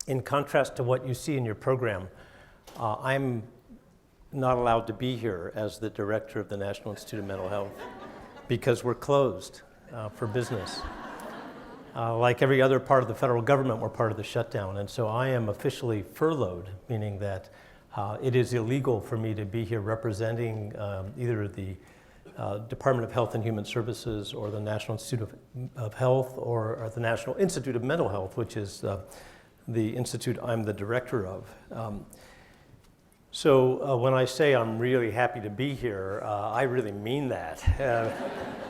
in contrast to what you see in your program, I'm not allowed to be here as the director of the National Institute of Mental Health because we're closed for business. Like every other part of the federal government, we're part of the shutdown, and so I am officially furloughed, meaning that it is illegal for me to be here representing either the Department of Health and Human Services or the National Institute of Health or the National Institute of Mental Health, which is the institute I'm the director of. So when I say I'm really happy to be here, I really mean that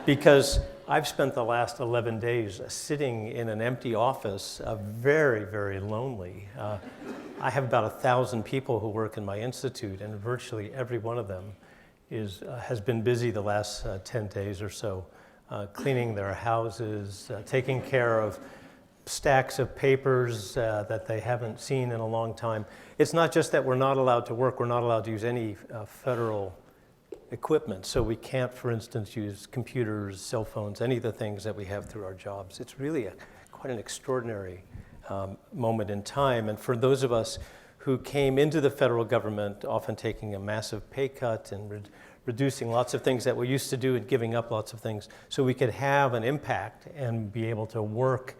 because I've spent the last 11 days sitting in an empty office, very, very lonely. I have about 1,000 people who work in my institute, and virtually every one of them has been busy the last 10 days or so, cleaning their houses, taking care of stacks of papers that they haven't seen in a long time. It's not just that we're not allowed to work, we're not allowed to use any federal equipment. So we can't, for instance, use computers, cell phones, any of the things that we have through our jobs. It's really quite an extraordinary moment in time. And for those of us who came into the federal government, often taking a massive pay cut and reducing lots of things that we used to do and giving up lots of things so we could have an impact and be able to work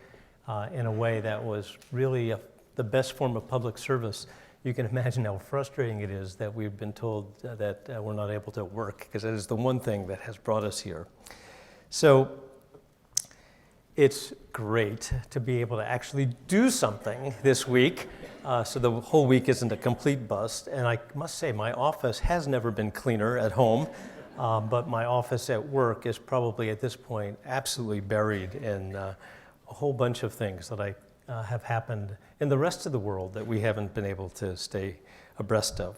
in a way that was really the best form of public service. You can imagine how frustrating it is that we've been told that we're not able to work, because that is the one thing that has brought us here. So it's great to be able to actually do something this week, so the whole week isn't a complete bust. And I must say, my office has never been cleaner at home, but my office at work is probably at this point absolutely buried in a whole bunch of things that have happened in the rest of the world that we haven't been able to stay abreast of.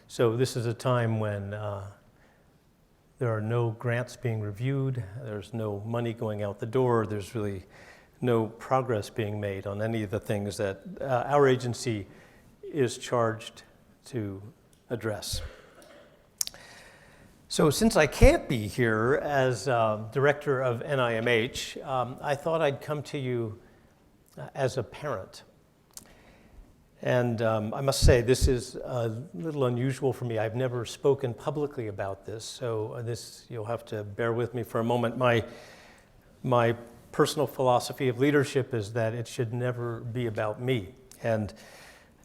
So this is a time when there are no grants being reviewed, there's no money going out the door, there's really no progress being made on any of the things that our agency is charged to address. So since I can't be here as director of NIMH, I thought I'd come to you as a parent. And I must say, this is a little unusual for me. I've never spoken publicly about this, so you'll have to bear with me for a moment. My personal philosophy of leadership is that it should never be about me. And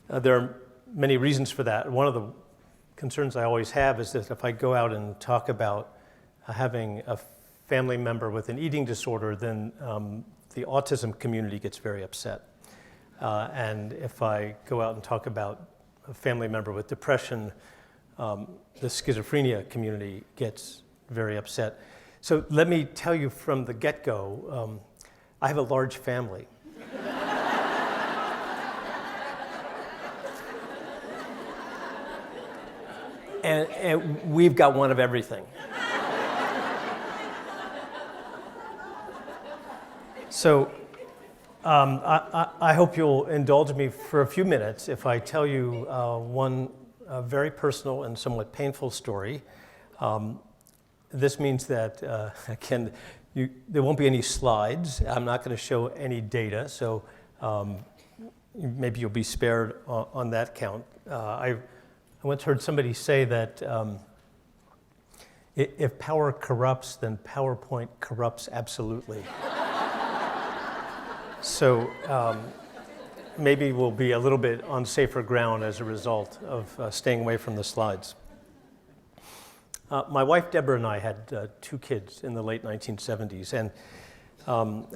there are many reasons for that. One of the concerns I always have is that if I go out and talk about having a family member with an eating disorder, then the autism community gets very upset. And if I go out and talk about a family member with depression, the schizophrenia community gets very upset. So let me tell you from the get-go, I have a large family. And we've got one of everything. So I hope you'll indulge me for a few minutes if I tell you one very personal and somewhat painful story. This means that, again, there won't be any slides. I'm not going to show any data, so maybe you'll be spared on that count. I once heard somebody say that if power corrupts, then PowerPoint corrupts absolutely. So maybe we'll be a little bit on safer ground as a result of staying away from the slides. My wife Deborah and I had 2 kids in the late 1970s, and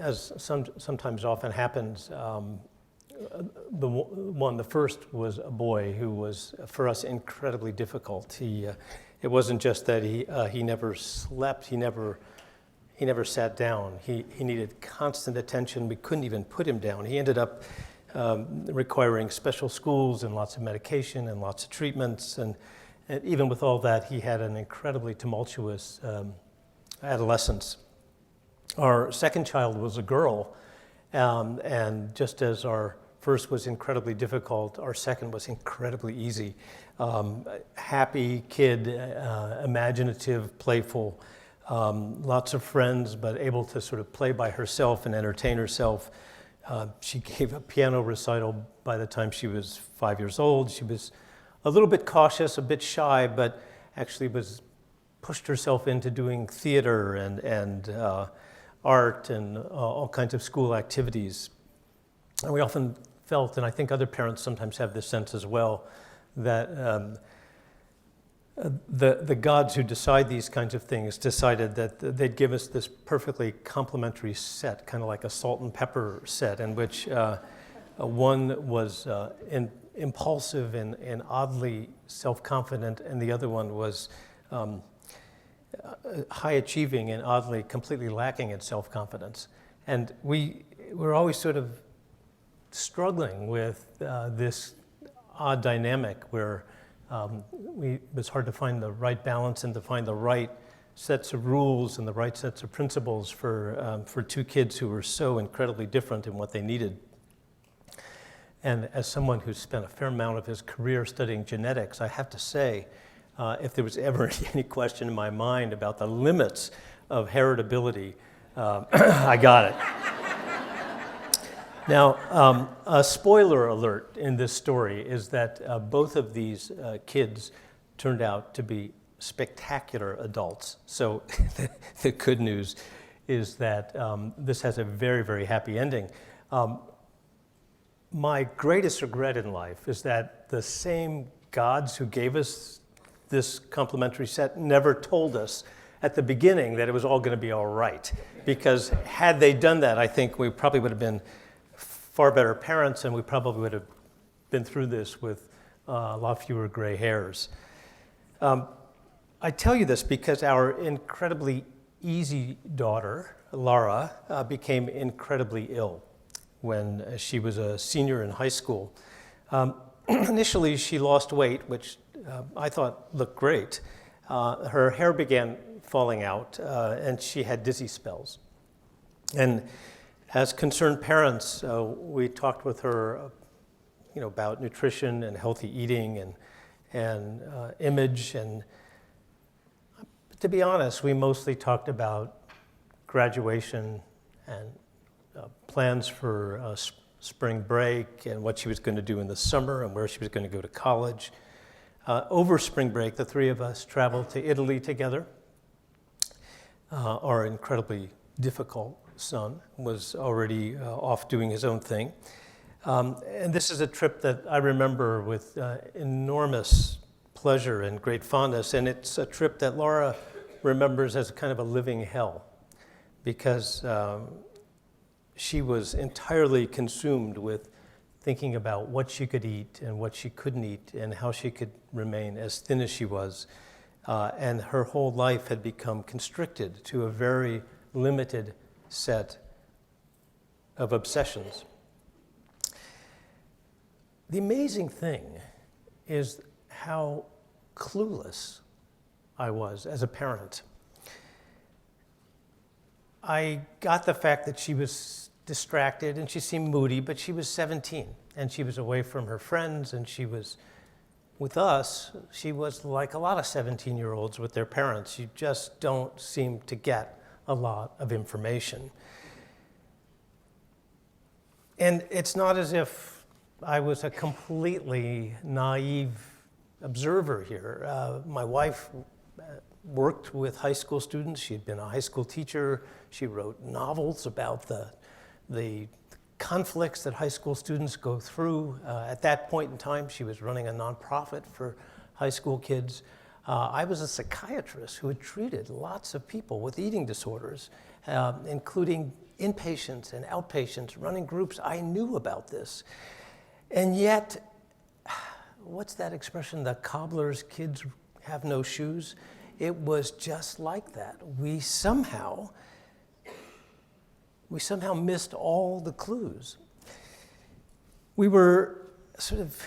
as sometimes often happens, the first was a boy who was, for us, incredibly difficult. It wasn't just that he never slept, he never sat down. He needed constant attention. We couldn't even put him down. He ended up requiring special schools and lots of medication and lots of treatments. And even with all that, he had an incredibly tumultuous adolescence. Our second child was a girl, and just as our first was incredibly difficult, our second was incredibly easy. Happy kid, imaginative, playful, lots of friends, but able to sort of play by herself and entertain herself. She gave a piano recital by the time she was 5 years old. She was a little bit cautious, a bit shy, but actually pushed herself into doing theater and art and all kinds of school activities. And we often felt, and I think other parents sometimes have this sense as well, that the gods who decide these kinds of things decided that they'd give us this perfectly complementary set, kind of like a salt and pepper set, in which one was impulsive and oddly self-confident, and the other one was high achieving and oddly completely lacking in self-confidence. And we were always sort of struggling with this odd dynamic where it was hard to find the right balance and to find the right sets of rules and the right sets of principles for two kids who were so incredibly different in what they needed. And as someone who spent a fair amount of his career studying genetics, I have to say, if there was ever any question in my mind about the limits of heritability, I got it. Now, a spoiler alert in this story is that both of these kids turned out to be spectacular adults. So the good news is that this has a very, very happy ending. My greatest regret in life is that the same gods who gave us this complementary set never told us at the beginning that it was all going to be all right. Because had they done that, I think we probably would have been far better parents, and we probably would have been through this with a lot fewer gray hairs. I tell you this because our incredibly easy daughter, Laura, became incredibly ill when she was a senior in high school. Initially, she lost weight, which I thought looked great. Her hair began falling out, and she had dizzy spells. And as concerned parents, we talked with her, about nutrition and healthy eating and image. And to be honest, we mostly talked about graduation and plans for spring break and what she was going to do in the summer and where she was going to go to college. Over spring break, the three of us traveled to Italy together. Our incredibly difficult son was already off doing his own thing. And this is a trip that I remember with enormous pleasure and great fondness. And it's a trip that Laura remembers as kind of a living hell because she was entirely consumed with thinking about what she could eat and what she couldn't eat and how she could remain as thin as she was. And her whole life had become constricted to a very limited set of obsessions. The amazing thing is how clueless I was as a parent. I got the fact that she was distracted and she seemed moody, but she was 17 and she was away from her friends and she was with us. She was like a lot of 17-year-olds with their parents. You just don't seem to get a lot of information. And it's not as if I was a completely naive observer here. My wife worked with high school students. She had been a high school teacher. She wrote novels about the conflicts that high school students go through. At that point in time, she was running a nonprofit for high school kids. I was a psychiatrist who had treated lots of people with eating disorders, including inpatients and outpatients, running groups. I knew about this. And yet, what's that expression? The cobbler's kids have no shoes? It was just like that. We somehow missed all the clues. We were sort of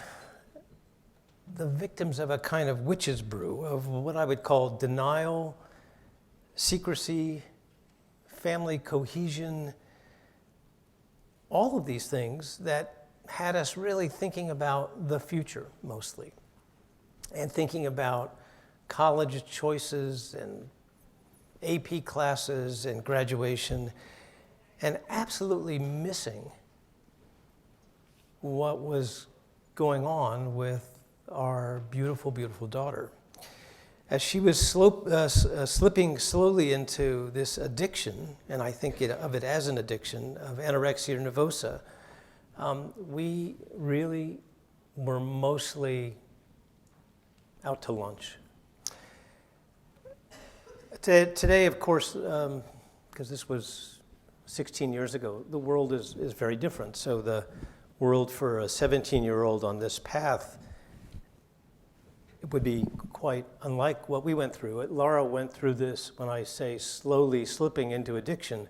the victims of a kind of witch's brew of what I would call denial, secrecy, family cohesion, all of these things that had us really thinking about the future mostly, and thinking about college choices and AP classes and graduation, and absolutely missing what was going on with our beautiful, beautiful daughter. As she was slipping slowly into this addiction, and I think of it as an addiction, of anorexia nervosa, we really were mostly out to lunch. Today, of course, because this was 16 years ago, the world is very different. So the world for a 17-year-old on this path, it would be quite unlike what we went through. Laura went through this, when I say slowly slipping into addiction,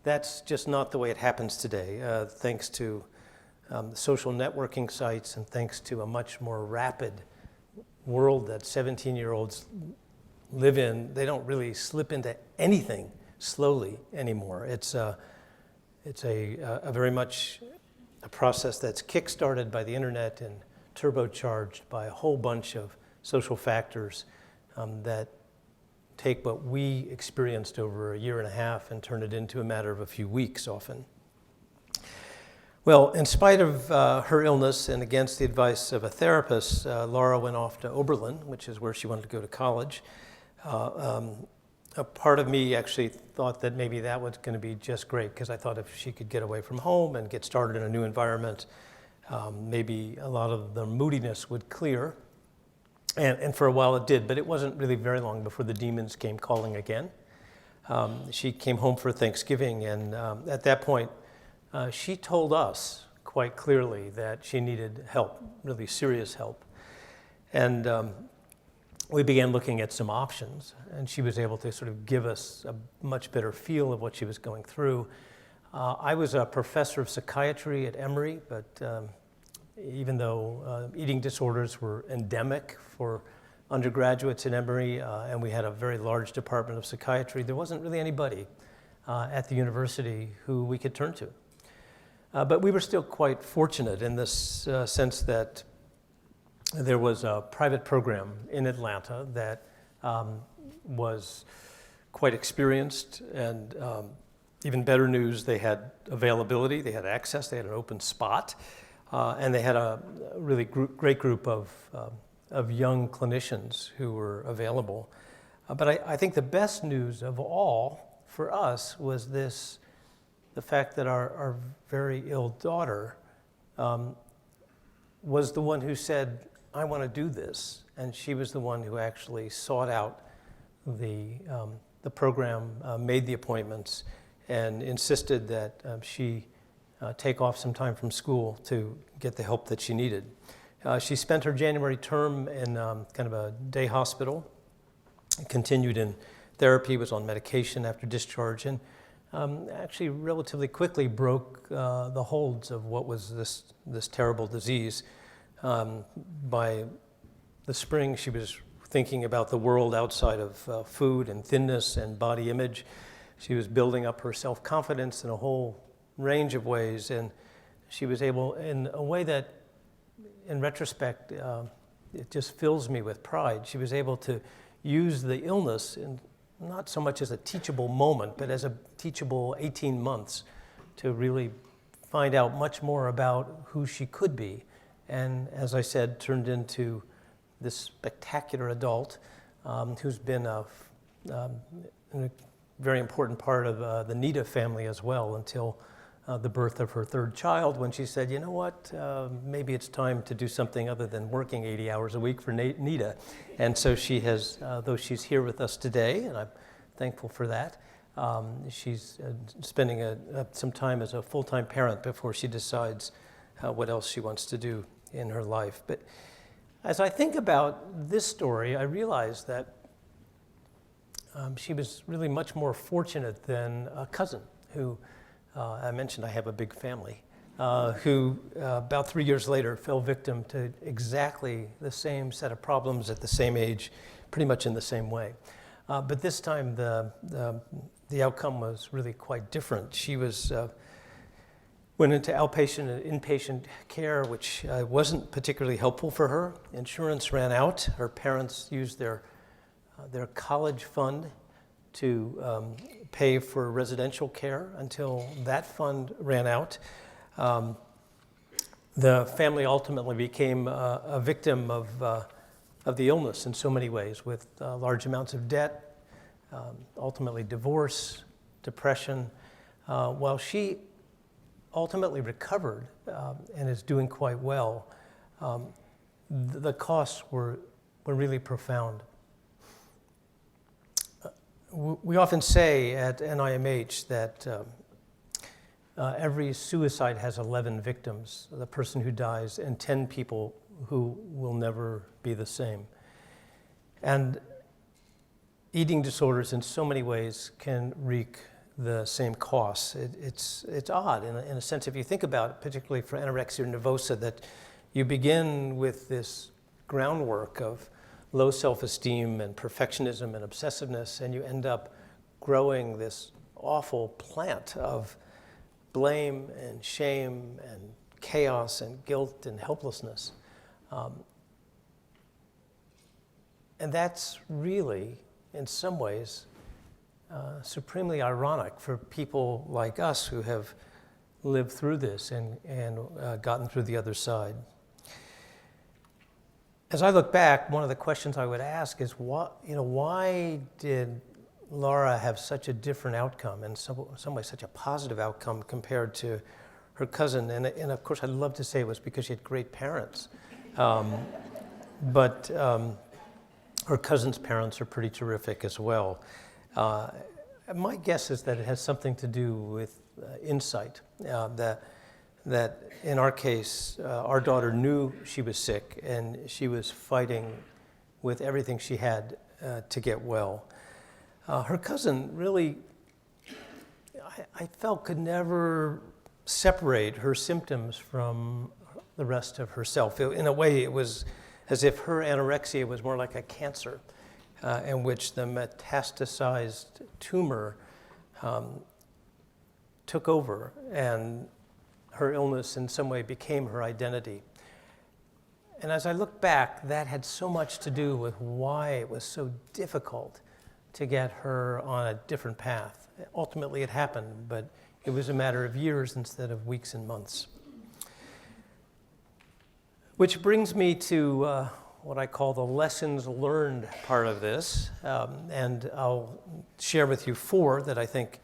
that's just not the way it happens today, thanks to social networking sites and thanks to a much more rapid world that 17-year-olds live in. They don't really slip into anything slowly anymore. It's a very much a process that's kick-started by the internet and turbocharged by a whole bunch of social factors that take what we experienced over a year and a half and turn it into a matter of a few weeks often. Well, in spite of her illness and against the advice of a therapist, Laura went off to Oberlin, which is where she wanted to go to college. A part of me actually thought that maybe that was going to be just great, because I thought if she could get away from home and get started in a new environment, maybe a lot of the moodiness would clear. And for a while it did, but it wasn't really very long before the demons came calling again. She came home for Thanksgiving, and at that point, she told us quite clearly that she needed help, really serious help. And we began looking at some options, and she was able to sort of give us a much better feel of what she was going through. I was a professor of psychiatry at Emory, but even though eating disorders were endemic for undergraduates at Emory, and we had a very large department of psychiatry, there wasn't really anybody at the university who we could turn to. But we were still quite fortunate in this sense that there was a private program in Atlanta that was quite experienced, and even better news, they had availability, they had access, they had an open spot, and they had a really great group of young clinicians who were available. But I think the best news of all for us was the fact that our very ill daughter was the one who said, I want to do this. And she was the one who actually sought out the program, made the appointments, and insisted that she take off some time from school to get the help that she needed. She spent her January term in kind of a day hospital, continued in therapy, was on medication after discharge, and actually relatively quickly broke the holds of what was this terrible disease. By the spring, she was thinking about the world outside of food and thinness and body image. She was building up her self-confidence in a whole range of ways, and she was able, in a way that, in retrospect, it just fills me with pride. She was able to use the illness, in not so much as a teachable moment, but as a teachable 18 months to really find out much more about who she could be. And as I said, turned into this spectacular adult who's been a very important part of the NEDA family as well, until the birth of her third child, when she said, you know what, maybe it's time to do something other than working 80 hours a week for NEDA. And so she has, though she's here with us today, and I'm thankful for that, she's spending some time as a full-time parent before she decides what else she wants to do in her life. But as I think about this story, I realize that she was really much more fortunate than a cousin who, I mentioned I have a big family, who about 3 years later fell victim to exactly the same set of problems at the same age, pretty much in the same way. But this time the outcome was really quite different. She went into outpatient and inpatient care, which wasn't particularly helpful for her. Insurance ran out. Her parents used their college fund to pay for residential care until that fund ran out. The family ultimately became a victim of the illness in so many ways, with large amounts of debt, ultimately divorce, depression, while she ultimately recovered and is doing quite well. The costs were really profound. We often say at NIMH that every suicide has 11 victims, the person who dies, and 10 people who will never be the same. And eating disorders in so many ways can wreak the same costs. It's odd in a sense, if you think about it, particularly for anorexia nervosa, that you begin with this groundwork of low self-esteem and perfectionism and obsessiveness, and you end up growing this awful plant of blame and shame and chaos and guilt and helplessness. And that's really, in some ways, supremely ironic for people like us who have lived through this and gotten through the other side. As I look back, one of the questions I would ask is, why did Laura have such a different outcome, in some ways such a positive outcome compared to her cousin? And of course, I'd love to say it was because she had great parents. But her cousin's parents are pretty terrific as well. My guess is that it has something to do with insight, that in our case, our daughter knew she was sick and she was fighting with everything she had to get well. Her cousin really, I felt, could never separate her symptoms from the rest of herself. In a way, it was as if her anorexia was more like a cancer in which the metastasized tumor took over, and her illness in some way became her identity. And as I look back, that had so much to do with why it was so difficult to get her on a different path. Ultimately, it happened, but it was a matter of years instead of weeks and months. Which brings me to what I call the lessons learned part of this. And I'll share with you 4 that I think,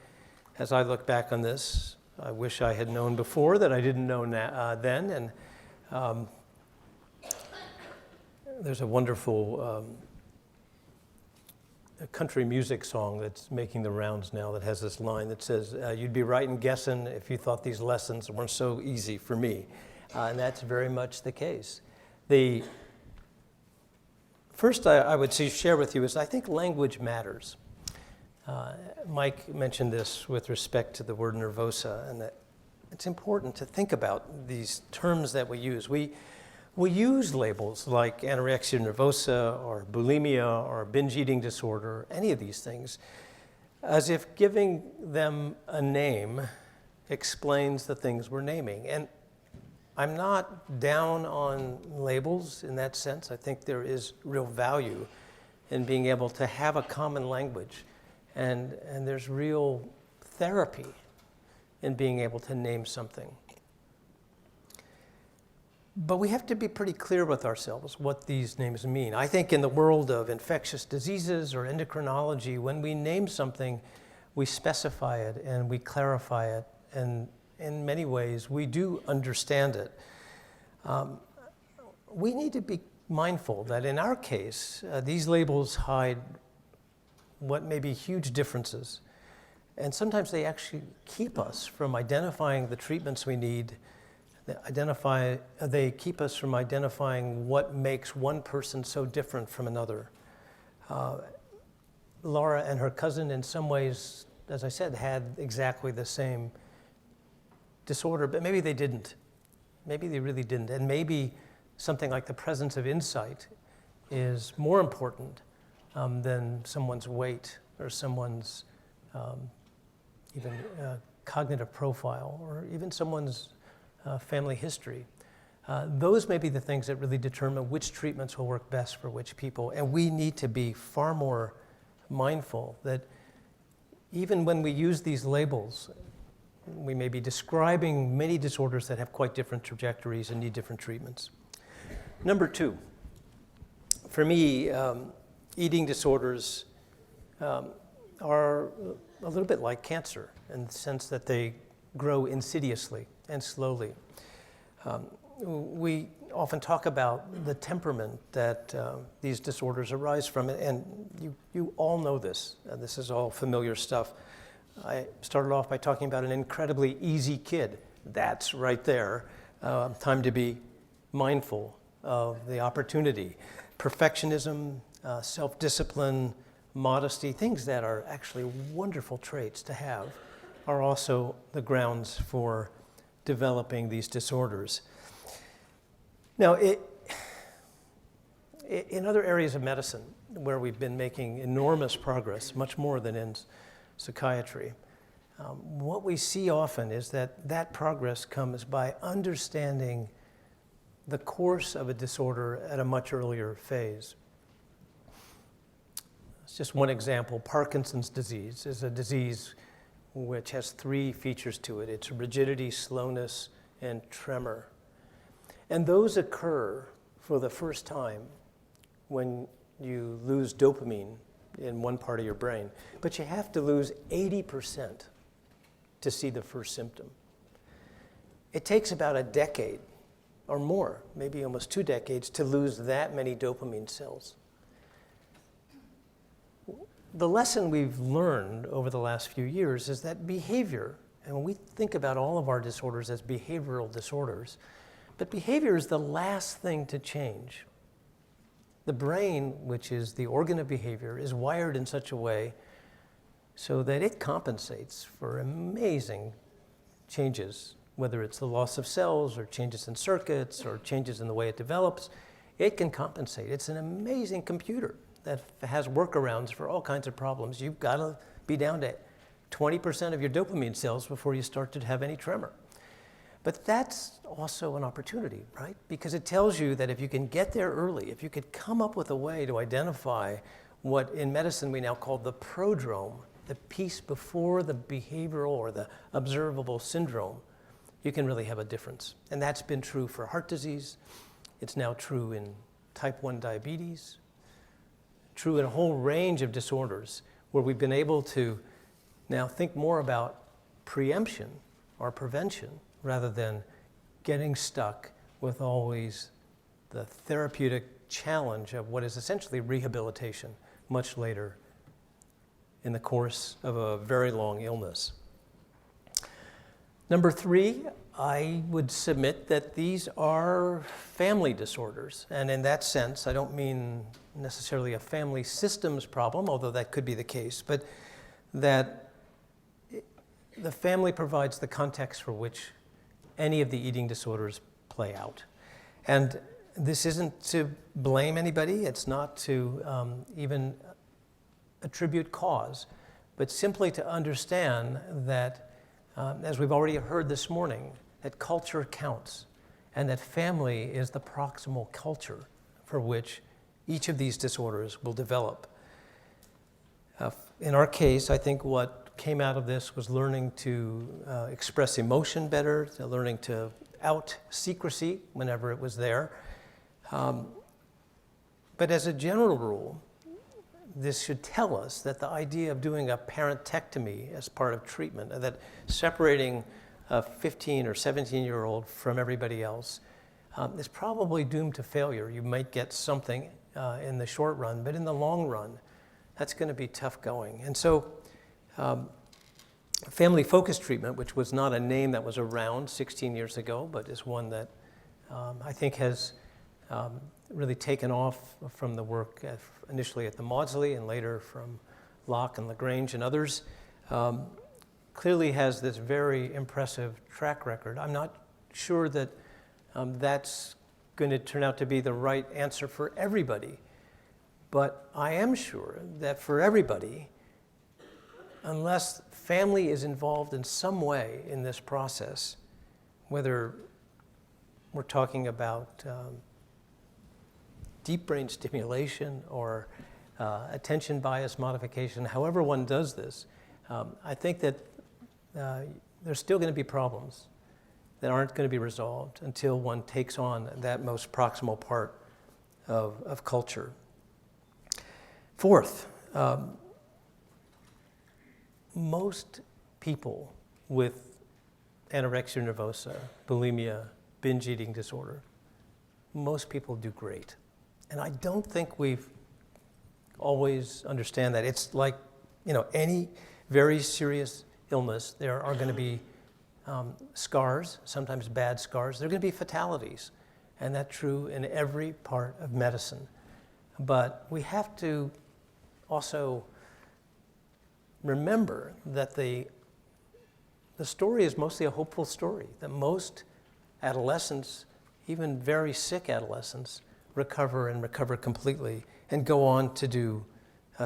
as I look back on this, I wish I had known before that I didn't know then. And there's a wonderful a country music song that's making the rounds now that has this line that says, you'd be right in guessing if you thought these lessons weren't so easy for me. And that's very much the case. The first I would share with you is I think language matters. Mike mentioned this with respect to the word nervosa, and that it's important to think about these terms that we use. We use labels like anorexia nervosa or bulimia or binge eating disorder, any of these things, as if giving them a name explains the things we're naming. And I'm not down on labels in that sense. I think there is real value in being able to have a common language. And there's real therapy in being able to name something. But we have to be pretty clear with ourselves what these names mean. I think in the world of infectious diseases or endocrinology, when we name something, we specify it and we clarify it, and in many ways we do understand it. We need to be mindful that in our case, these labels hide what may be huge differences, and sometimes they actually keep us from identifying the treatments we need. They keep us from identifying what makes one person so different from another. Laura and her cousin, in some ways, as I said, had exactly the same disorder, but maybe they didn't. Maybe they really didn't. And maybe something like the presence of insight is more important than someone's weight or someone's even cognitive profile or even someone's family history. Those may be the things that really determine which treatments will work best for which people. And we need to be far more mindful that even when we use these labels, we may be describing many disorders that have quite different trajectories and need different treatments. Number two, for me, eating disorders are a little bit like cancer in the sense that they grow insidiously and slowly. We often talk about the temperament that these disorders arise from, and you all know this. This is all familiar stuff. I started off by talking about an incredibly easy kid. That's right there. Time to be mindful of the opportunity. Perfectionism, self-discipline, modesty, things that are actually wonderful traits to have, are also the grounds for developing these disorders. Now, in other areas of medicine where we've been making enormous progress, much more than in psychiatry, what we see often is that progress comes by understanding the course of a disorder at a much earlier phase. It's just one example. Parkinson's disease is a disease which has three features to it. It's rigidity, slowness, and tremor. And those occur for the first time when you lose dopamine in one part of your brain. But you have to lose 80% to see the first symptom. It takes about a decade or more, maybe almost 2 decades, to lose that many dopamine cells. The lesson we've learned over the last few years is that behavior, and when we think about all of our disorders as behavioral disorders, but behavior is the last thing to change. The brain, which is the organ of behavior, is wired in such a way so that it compensates for amazing changes, whether it's the loss of cells or changes in circuits or changes in the way it develops. It can compensate. It's an amazing computer that has workarounds for all kinds of problems. You've got to be down to 20% of your dopamine cells before you start to have any tremor. But that's also an opportunity, right? Because it tells you that if you can get there early, if you could come up with a way to identify what in medicine we now call the prodrome, the piece before the behavioral or the observable syndrome, you can really have a difference. And that's been true for heart disease. It's now true in type 1 diabetes, true in a whole range of disorders where we've been able to now think more about preemption or prevention rather than getting stuck with always the therapeutic challenge of what is essentially rehabilitation much later in the course of a very long illness. Number 3, I would submit that these are family disorders. And in that sense, I don't mean necessarily a family systems problem, although that could be the case, but that the family provides the context for which any of the eating disorders play out. And this isn't to blame anybody. It's not to even attribute cause, but simply to understand that, as we've already heard this morning, that culture counts and that family is the proximal culture for which each of these disorders will develop. In our case, I think what came out of this was learning to express emotion better, to learning to out secrecy whenever it was there. But as a general rule, this should tell us that the idea of doing a parentectomy as part of treatment, that separating a 15 or 17-year-old from everybody else, is probably doomed to failure. You might get something in the short run, but in the long run, that's going to be tough going. And so family-focused treatment, which was not a name that was around 16 years ago, but is one that I think has really taken off from the work initially at the Maudsley and later from Locke and Lagrange and others, clearly has this very impressive track record. I'm not sure that that's going to turn out to be the right answer for everybody, but I am sure that for everybody, unless family is involved in some way in this process, whether we're talking about deep brain stimulation or attention bias modification, however one does this, I think that there's still going to be problems that aren't going to be resolved until one takes on that most proximal part of culture. Fourth, most people with anorexia nervosa, bulimia, binge eating disorder, most people do great. And I don't think we've always understand that. It's like, any very serious illness, there are going to be scars, sometimes bad scars. There are going to be fatalities. And that's true in every part of medicine. But we have to also remember that the story is mostly a hopeful story, that most adolescents, even very sick adolescents, recover and recover completely and go on to do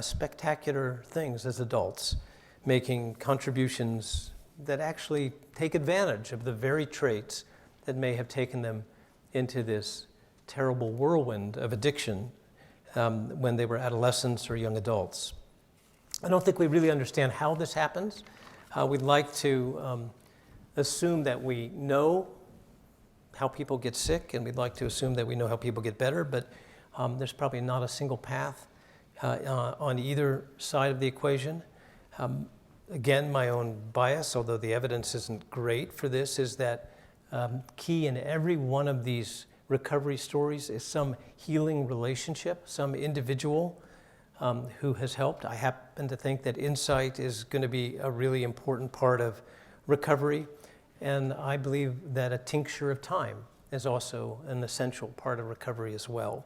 spectacular things as adults, making contributions that actually take advantage of the very traits that may have taken them into this terrible whirlwind of addiction when they were adolescents or young adults. I don't think we really understand how this happens. We'd like to assume that we know how people get sick, and we'd like to assume that we know how people get better, but there's probably not a single path on either side of the equation. Again, my own bias, although the evidence isn't great for this, is that key in every one of these recovery stories is some healing relationship, some individual who has helped. I happen to think that insight is going to be a really important part of recovery, and I believe that a tincture of time is also an essential part of recovery as well.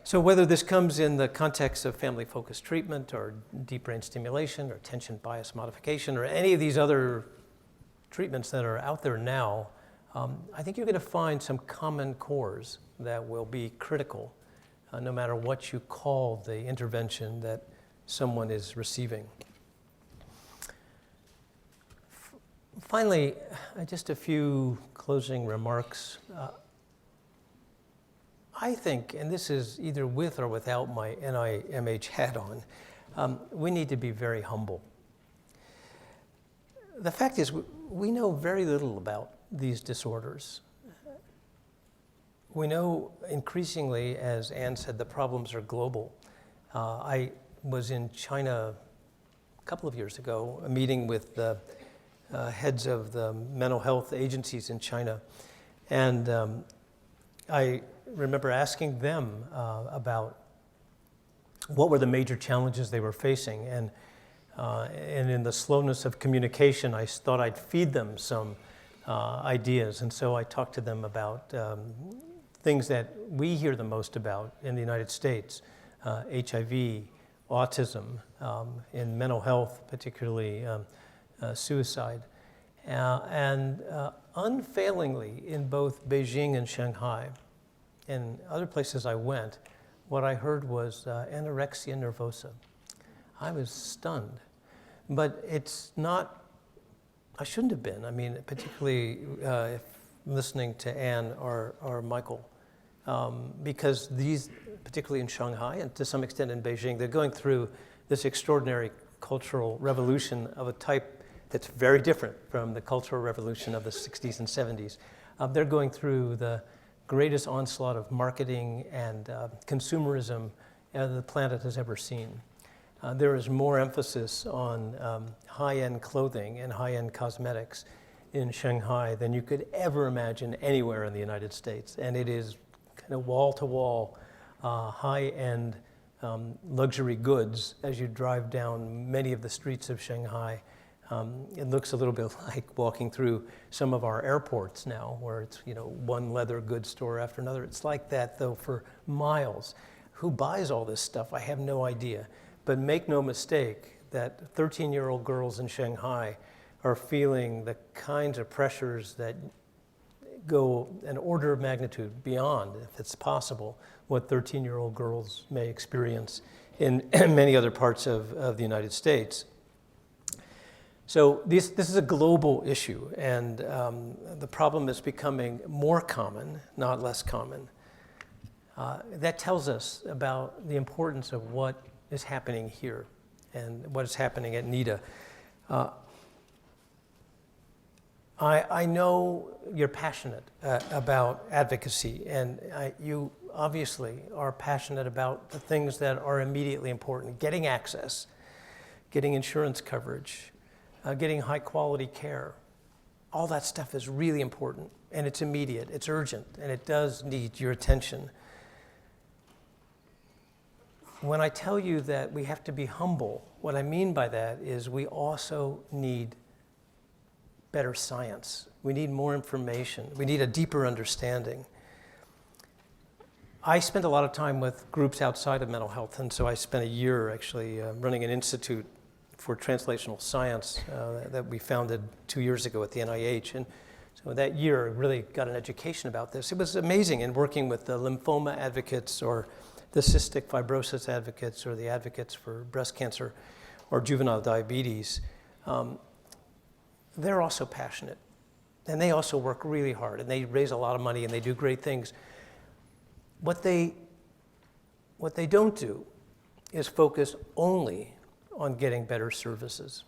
So whether this comes in the context of family-focused treatment or deep brain stimulation or attention bias modification or any of these other treatments that are out there now, I think you're going to find some common cores that will be critical no matter what you call the intervention that someone is receiving. Finally, just a few closing remarks. I think, and this is either with or without my NIMH hat on, we need to be very humble. The fact is, we know very little about these disorders. We know increasingly, as Anne said, the problems are global. I was in China a couple of years ago, a meeting with the heads of the mental health agencies in China, and I remember asking them about what were the major challenges they were facing, and in the slowness of communication, I thought I'd feed them some ideas, and so I talked to them about things that we hear the most about in the United States, HIV, autism, in mental health, particularly suicide, and unfailingly in both Beijing and Shanghai, and other places I went, what I heard was anorexia nervosa. I was stunned, but it's not, I shouldn't have been. I mean, particularly if listening to Anne or Michael, because these, particularly in Shanghai and to some extent in Beijing, they're going through this extraordinary cultural revolution of a type that's very different from the cultural revolution of the 60s and 70s. They're going through the greatest onslaught of marketing and consumerism the planet has ever seen. There is more emphasis on high-end clothing and high-end cosmetics in Shanghai than you could ever imagine anywhere in the United States. And it is kind of wall-to-wall high-end luxury goods as you drive down many of the streets of Shanghai. It looks a little bit like walking through some of our airports now, where it's, one leather goods store after another. It's like that, though, for miles. Who buys all this stuff? I have no idea. But make no mistake that 13-year-old girls in Shanghai are feeling the kinds of pressures that go an order of magnitude beyond, if it's possible, what 13-year-old girls may experience in many other parts of the United States. So this is a global issue, and the problem is becoming more common, not less common. That tells us about the importance of what is happening here and what is happening at NEDA. I know you're passionate about advocacy, and you obviously are passionate about the things that are immediately important: getting access, getting insurance coverage, getting high quality care. All that stuff is really important, and it's immediate, it's urgent, and it does need your attention. When I tell you that we have to be humble, what I mean by that is we also need better science. We need more information. We need a deeper understanding. I spent a lot of time with groups outside of mental health, and so I spent a year actually running an institute for translational science that we founded 2 years ago at the NIH. And so that year, I really got an education about this. It was amazing in working with the lymphoma advocates or the cystic fibrosis advocates or the advocates for breast cancer or juvenile diabetes. They're also passionate, and they also work really hard, and they raise a lot of money, and they do great things. What they don't do is focus only on getting better services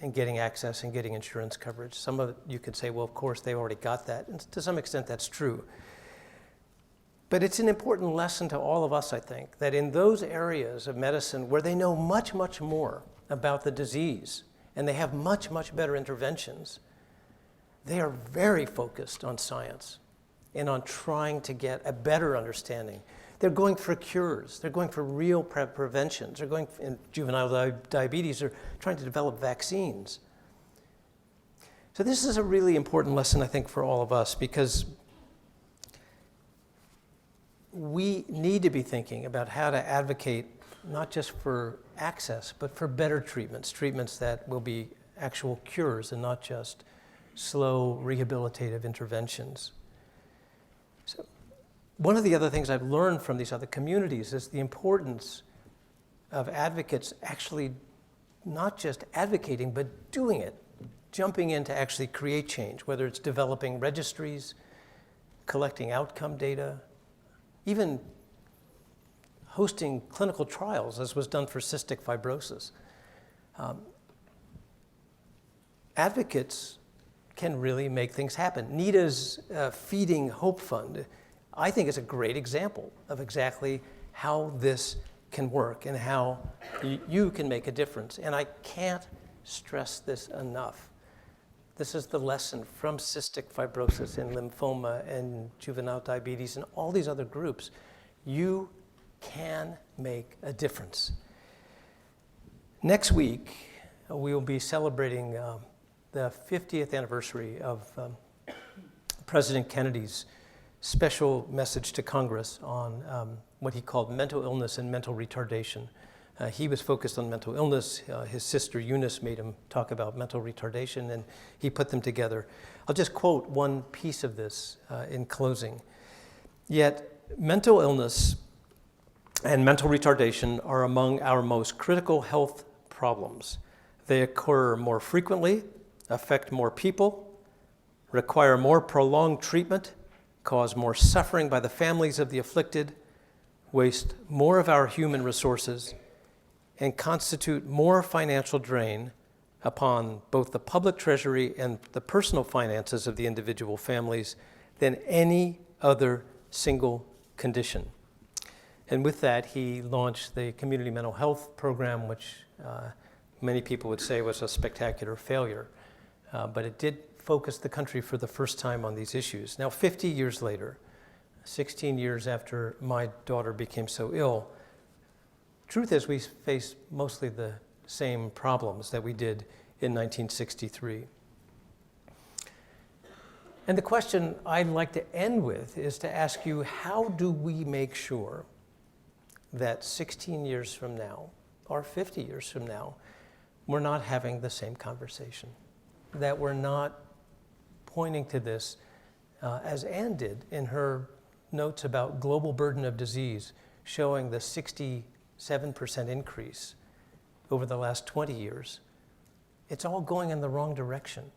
and getting access and getting insurance coverage. Some of it you could say, well, of course, they already got that, and to some extent that's true. But it's an important lesson to all of us, I think, that in those areas of medicine where they know much, much more about the disease and they have much, much better interventions, they are very focused on science and on trying to get a better understanding. They're going for cures. They're going for real preventions. They're going in juvenile diabetes. They're trying to develop vaccines. So this is a really important lesson, I think, for all of us, because we need to be thinking about how to advocate not just for access, but for better treatments, treatments that will be actual cures and not just slow rehabilitative interventions. So one of the other things I've learned from these other communities is the importance of advocates actually not just advocating, but doing it, jumping in to actually create change, whether it's developing registries, collecting outcome data, even hosting clinical trials, as was done for cystic fibrosis. Advocates can really make things happen. NEDA's Feeding Hope Fund, I think, is a great example of exactly how this can work and how you can make a difference. And I can't stress this enough. This is the lesson from cystic fibrosis and lymphoma and juvenile diabetes and all these other groups. You can make a difference. Next week, we will be celebrating the 50th anniversary of President Kennedy's special message to Congress on what he called mental illness and mental retardation. He was focused on mental illness. His sister Eunice made him talk about mental retardation, and he put them together. I'll just quote one piece of this in closing. Yet, mental illness and mental retardation are among our most critical health problems. They occur more frequently, affect more people, require more prolonged treatment, cause more suffering by the families of the afflicted, waste more of our human resources, and constitute more financial drain upon both the public treasury and the personal finances of the individual families than any other single condition. And with that, he launched the Community Mental Health Program, which many people would say was a spectacular failure. But it did focus the country for the first time on these issues. Now, 50 years later, 16 years after my daughter became so ill, truth is we face mostly the same problems that we did in 1963. And the question I'd like to end with is to ask you, how do we make sure that 16 years from now, or 50 years from now, we're not having the same conversation, that we're not pointing to this, as Anne did in her notes about global burden of disease, showing the 67% increase over the last 20 years. It's all going in the wrong direction.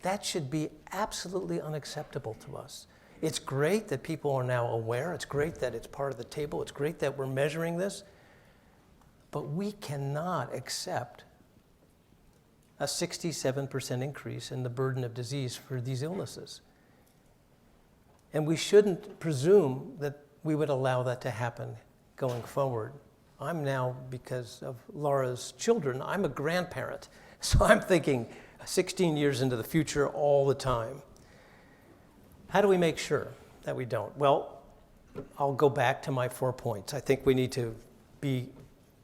That should be absolutely unacceptable to us. It's great that people are now aware. It's great that it's part of the table. It's great that we're measuring this. But we cannot accept a 67% increase in the burden of disease for these illnesses. And we shouldn't presume that we would allow that to happen going forward. I'm now, because of Laura's children, I'm a grandparent. So I'm thinking 16 years into the future all the time. How do we make sure that we don't? Well, I'll go back to my 4 points. I think we need to be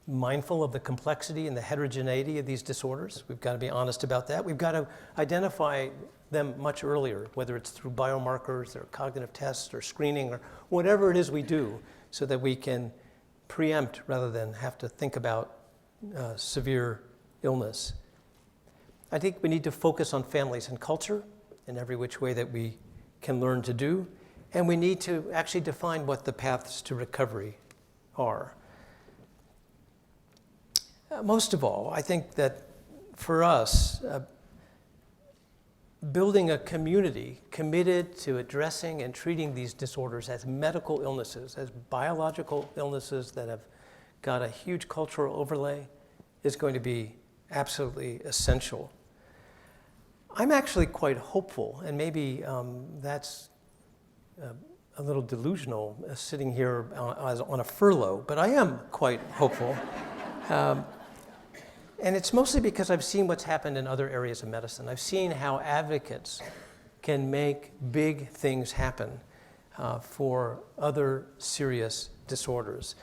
mindful of the complexity and the heterogeneity of these disorders. We've got to be honest about that. We've got to identify them much earlier, whether it's through biomarkers or cognitive tests or screening or whatever it is we do, so that we can preempt rather than have to think about severe illness. I think we need to focus on families and culture in every which way that we can learn to do, and we need to actually define what the paths to recovery are. Most of all, I think that for us, building a community committed to addressing and treating these disorders as medical illnesses, as biological illnesses that have got a huge cultural overlay, is going to be absolutely essential. I'm actually quite hopeful, and maybe that's a little delusional, sitting here on a furlough, but I am quite hopeful. And it's mostly because I've seen what's happened in other areas of medicine. I've seen how advocates can make big things happen for other serious disorders.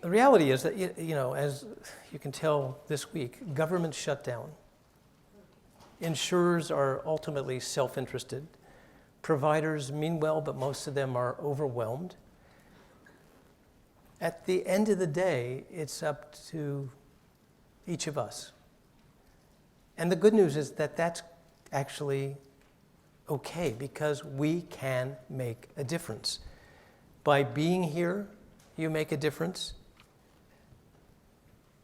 The reality is that, as you can tell this week, governments shut down. Insurers are ultimately self-interested. Providers mean well, but most of them are overwhelmed. At the end of the day, it's up to each of us. And the good news is that that's actually okay, because we can make a difference. By being here, you make a difference.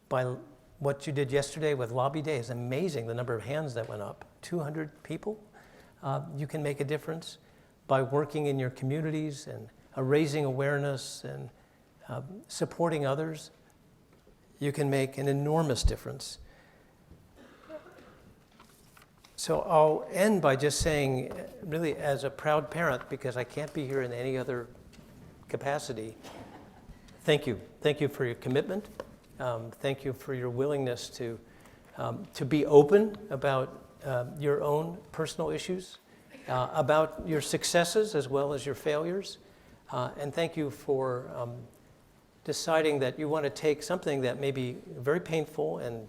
By what you did yesterday with Lobby Day is amazing, the number of hands that went up. 200 people, you can make a difference. By working in your communities and raising awareness and supporting others, you can make an enormous difference. So I'll end by just saying, really as a proud parent, because I can't be here in any other capacity, thank you. Thank you for your commitment. Thank you for your willingness to be open about your own personal issues, about your successes as well as your failures. And thank you for deciding that you want to take something that may be very painful and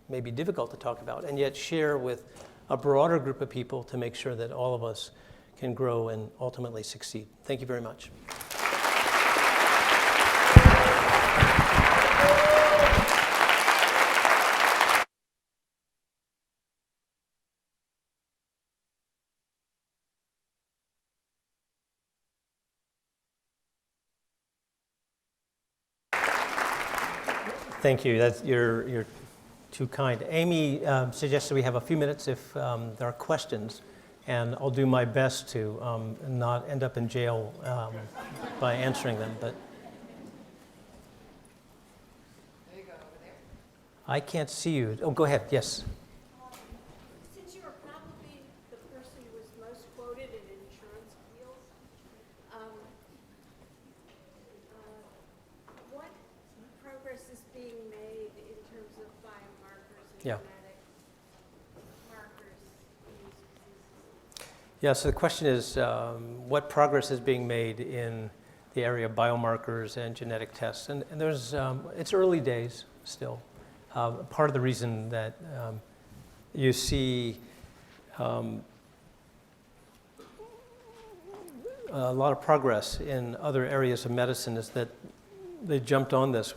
may be difficult to talk about, and yet share with a broader group of people to make sure that all of us can grow and ultimately succeed. Thank you very much. Thank you. You're too kind. Amy suggested we have a few minutes if there are questions, and I'll do my best to not end up in jail by answering them. But there you go, over there. I can't see you. Oh, go ahead. Yes. Since you are probably the person who was most quoted in insurance appeals, what progress is being made in terms of biomarkers and genetic markers in these diseases? Yeah, so the question is what progress is being made in the area of biomarkers and genetic tests? And there's, it's early days still. Part of the reason that you see a lot of progress in other areas of medicine is that they jumped on this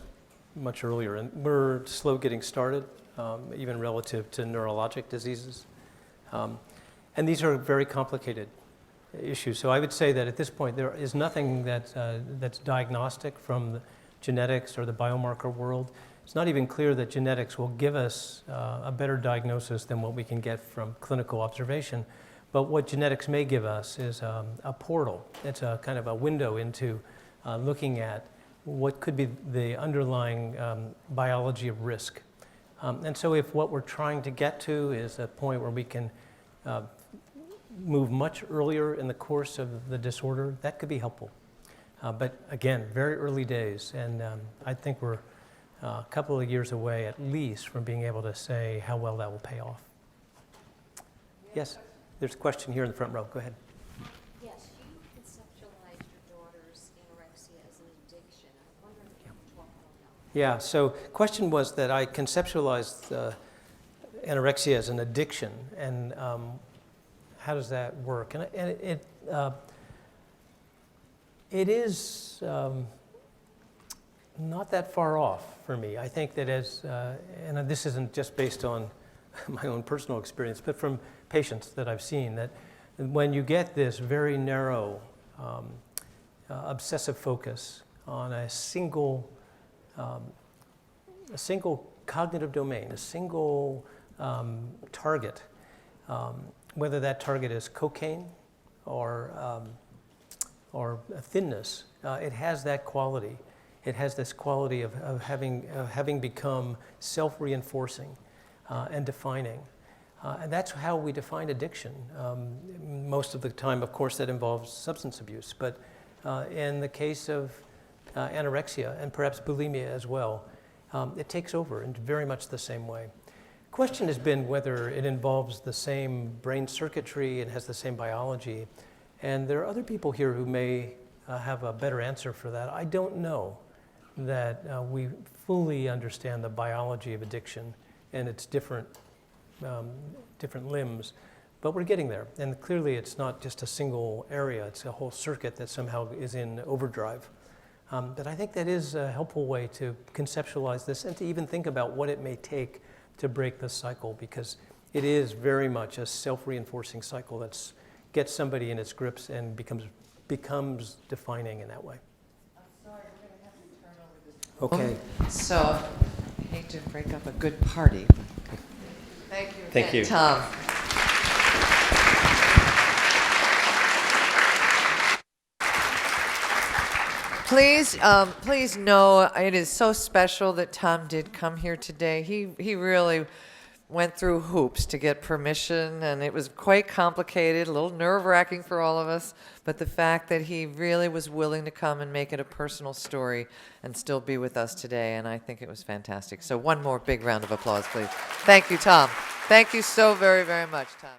much earlier, and we're slow getting started, even relative to neurologic diseases. And these are very complicated issues. So I would say that at this point, there is nothing that's diagnostic from the genetics or the biomarker world. It's not even clear that genetics will give us a better diagnosis than what we can get from clinical observation. But what genetics may give us is a portal. It's a kind of a window into looking at what could be the underlying biology of risk And so if what we're trying to get to is a point where we can move much earlier in the course of the disorder, that could be helpful. But again, very early days, and I think we're a couple of years away at least from being able to say how well that will pay off. Yes, there's a question here in the front row. Go ahead. Yes, you conceptualized your daughter's anorexia as an addiction. I wonder if you can talk about that. Yeah, so question was that I conceptualized anorexia as an addiction, and how does that work? And it is not that far off for me. I think that and this isn't just based on my own personal experience, but from patients that I've seen, that when you get this very narrow obsessive focus on a single cognitive domain, a single target, whether that target is cocaine or thinness, it has that quality. It has this quality of having become self-reinforcing and defining. And that's how we define addiction. Most of the time, of course, that involves substance abuse. But in the case of anorexia and perhaps bulimia as well, it takes over in very much the same way. Question has been whether it involves the same brain circuitry and has the same biology. And there are other people here who may have a better answer for that. I don't know that we fully understand the biology of addiction and its different limbs, but we're getting there. And clearly it's not just a single area, it's a whole circuit that somehow is in overdrive. But I think that is a helpful way to conceptualize this and to even think about what it may take to break this cycle, because it is very much a self-reinforcing cycle that gets somebody in its grips and becomes defining in that way. I'm sorry, we're going to have to turn over this. Okay. So, I hate to break up a good party. Thank you again, Thank you. Tom. Please know it is so special that Tom did come here today. He really went through hoops to get permission, and it was quite complicated, a little nerve-wracking for all of us, but the fact that he really was willing to come and make it a personal story and still be with us today, and I think it was fantastic. So one more big round of applause, please. Thank you, Tom. Thank you so very, very much, Tom.